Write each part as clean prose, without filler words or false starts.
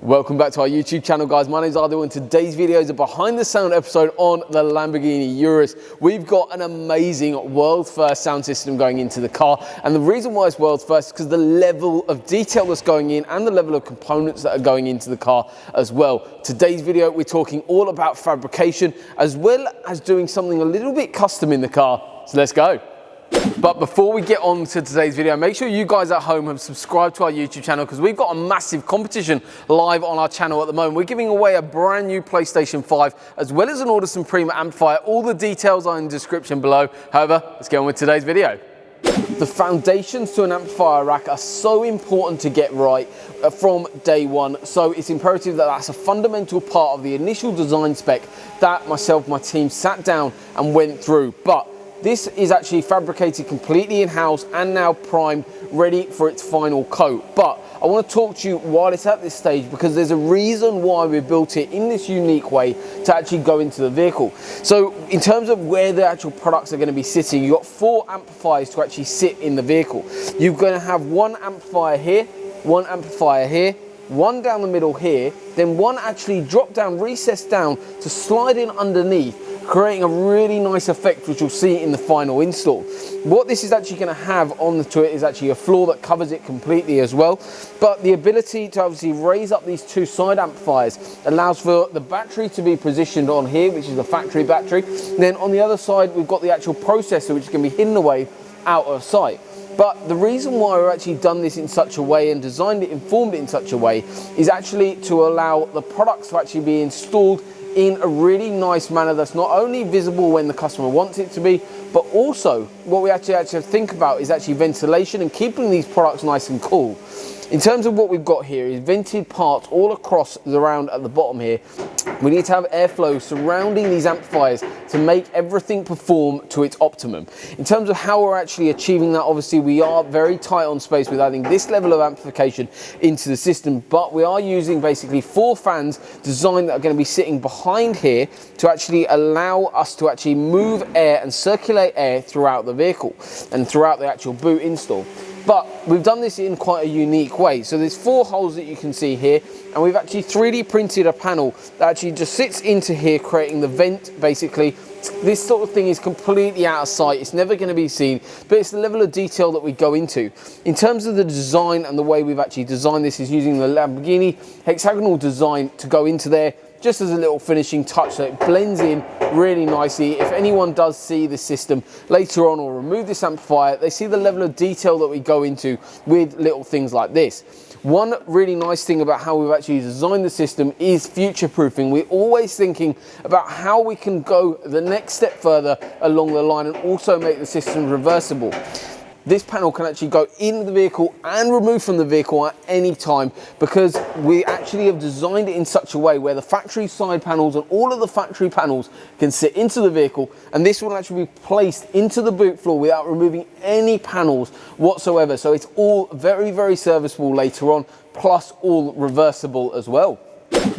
Welcome back to our YouTube channel, guys. My name is Adu, and today's video is a behind the sound episode on the Lamborghini Urus. We've got an amazing world first sound system going into the car, and the reason why it's world first is because the level of detail that's going in and the level of components that are going into the car as well. Today's video, we're talking all about fabrication as well as doing something a little bit custom in the car. So let's go. But before we get on to today's video, make sure you guys at home have subscribed to our YouTube channel, because we've got a massive competition live on our channel at the moment. We're giving away a brand new PlayStation 5 as well as an Audison Amplifier. All the details are in the description below. However, let's get on with today's video. The foundations to an amplifier rack are so important to get right from day one, so it's imperative that that's a fundamental part of the initial design spec that myself, my team sat down and went through. But this is actually fabricated completely in-house and now primed, ready for its final coat. But I want to talk to you while it's at this stage, because there's a reason why we built it in this unique way to actually go into the vehicle. So in terms of where the actual products are going to be sitting, you've got 4 amplifiers to actually sit in the vehicle. You're going to have one amplifier here, one amplifier here, one down the middle here, then one actually drop down, recess down to slide in underneath, creating a really nice effect, which you'll see in the final install. What this is actually going to have on to it is actually a floor that covers it completely as well. But the ability to obviously raise up these 2 side amplifiers allows for the battery to be positioned on here, which is the factory battery. Then on the other side, we've got the actual processor, which is going to be hidden away out of sight. But the reason why we've actually done this in such a way and designed it, informed it in such a way, is actually to allow the products to actually be installed in a really nice manner that's not only visible when the customer wants it to be, but also what we actually think about is actually ventilation and keeping these products nice and cool. In terms of what we've got here is vented parts all across the round at the bottom here. We need to have airflow surrounding these amplifiers to make everything perform to its optimum. In terms of how we're actually achieving that, obviously we are very tight on space with adding this level of amplification into the system, but we are using basically 4 fans designed that are going to be sitting behind here to actually allow us to actually move air and circulate air throughout the vehicle and throughout the actual boot install. But we've done this in quite a unique way. So there's 4 holes that you can see here, and we've actually 3D printed a panel that actually just sits into here, creating the vent basically. This sort of thing is completely out of sight. It's never going to be seen, but it's the level of detail that we go into. In terms of the design and the way we've actually designed this is using the Lamborghini hexagonal design to go into there, just as a little finishing touch, so it blends in really nicely. If anyone does see this system later on or remove this amplifier, they see the level of detail that we go into with little things like this. One really nice thing about how we've actually designed the system is future proofing. We're always thinking about how we can go the next step further along the line and also make the system reversible. This panel can actually go in the vehicle and remove from the vehicle at any time, because we actually have designed it in such a way where the factory side panels and all of the factory panels can sit into the vehicle, and this will actually be placed into the boot floor without removing any panels whatsoever. So it's all very, very serviceable later on, plus all reversible as well.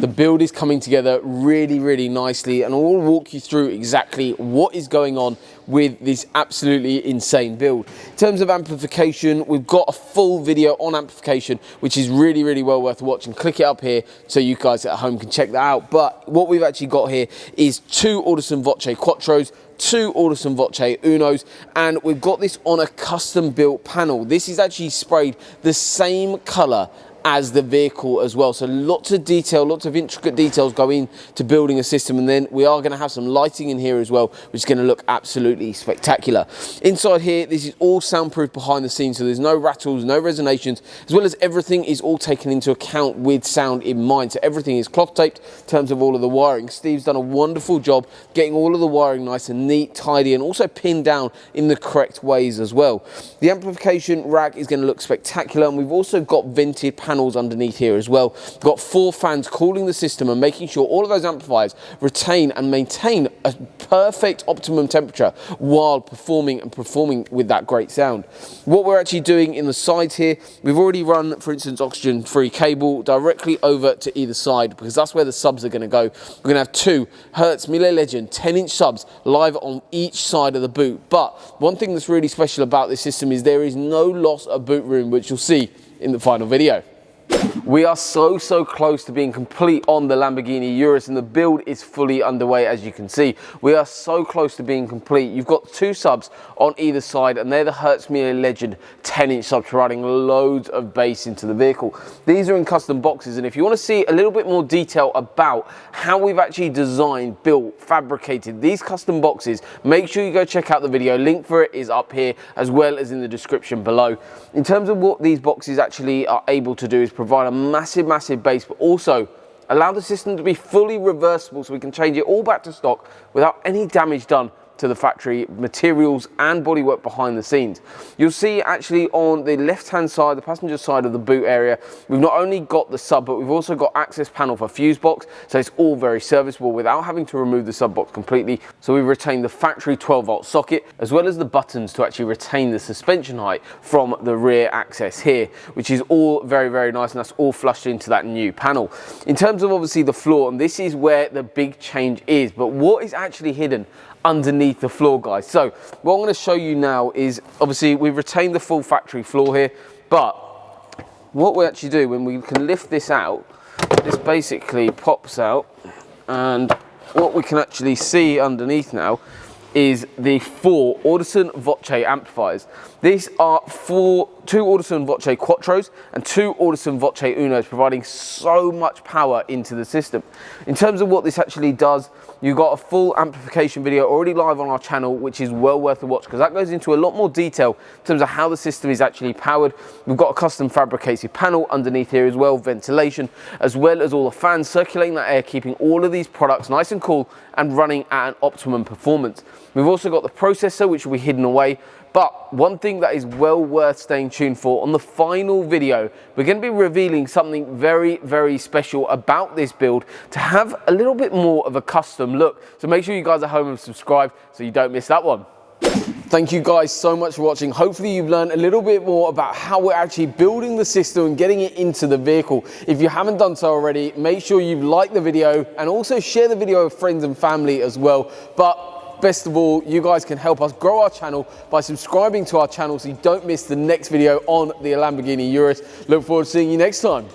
The build is coming together really, really nicely, and I'll walk you through exactly what is going on with this absolutely insane build. In terms of amplification, we've got a full video on amplification, which is really, really well worth watching. Click it up here so you guys at home can check that out. But what we've actually got here is 2 Audison Voce Quattros, 2 Audison Voce Unos, and we've got this on a custom built panel. This is actually sprayed the same color as the vehicle as well, so lots of detail, lots of intricate details go into building a system. And then we are going to have some lighting in here as well, which is going to look absolutely spectacular. Inside here, this is all soundproof behind the scenes, so there's no rattles, no resonations, as well as everything is all taken into account with sound in mind. So everything is cloth taped in terms of all of the wiring. Steve's done a wonderful job getting all of the wiring nice and neat, tidy, and also pinned down in the correct ways as well. The amplification rack is going to look spectacular, and we've also got vented panels underneath here as well. We've got 4 fans cooling the system and making sure all of those amplifiers retain and maintain a perfect optimum temperature while performing with that great sound. What we're actually doing in the sides here, we've already run, for instance, oxygen-free cable directly over to either side, because that's where the subs are going to go. We're going to have 2 Hertz Mille Legend 10-inch subs live on each side of the boot. But one thing that's really special about this system is there is no loss of boot room, which you'll see in the final video. We are so close to being complete on the Lamborghini Urus, and the build is fully underway. As you can see, we are so close to being complete. You've got two subs on either side, and they're the Hertzmiller Legend 10-inch subs, providing loads of bass into the vehicle. These are in custom boxes, and if you want to see a little bit more detail about how we've actually designed, built, fabricated these custom boxes, make sure you go check out the video. Link for it is up here as well as in the description below. In terms of what these boxes actually are able to do is provide a massive bass, but also allow the system to be fully reversible, so we can change it all back to stock without any damage done to the factory materials and bodywork behind the scenes. You'll see actually on the left-hand side, the passenger side of the boot area, we've not only got the sub, but we've also got access panel for fuse box, so it's all very serviceable without having to remove the sub box completely. So we've retained the factory 12-volt socket, as well as the buttons to actually retain the suspension height from the rear access here, which is all very nice, and that's all flushed into that new panel. In terms of obviously the floor, and this is where the big change is, but what is actually hidden underneath the floor, guys? So what I'm going to show you now is, obviously we've retained the full factory floor here, but what we actually do when we can lift this out, this basically pops out, and what we can actually see underneath now is the 4 Audison Voce amplifiers. These are two Audison Voce Quattros and 2 Audison Voce Unos, providing so much power into the system. In terms of what this actually does, you've got a full amplification video already live on our channel, which is well worth a watch, because that goes into a lot more detail in terms of how the system is actually powered. We've got a custom fabricated panel underneath here as well, ventilation, as well as all the fans circulating that air, keeping all of these products nice and cool and running at an optimum performance. We've also got the processor, which will be hidden away. But one thing that is well worth staying tuned for, on the final video, we're going to be revealing something very special about this build to have a little bit more of a custom look. So make sure you guys at home have subscribed so you don't miss that one. Thank you guys so much for watching. Hopefully you've learned a little bit more about how we're actually building the system and getting it into the vehicle. If you haven't done so already, make sure you've liked the video and also share the video with friends and family as well. But best of all, you guys can help us grow our channel by subscribing to our channel so you don't miss the next video on the Lamborghini Urus. Look forward to seeing you next time.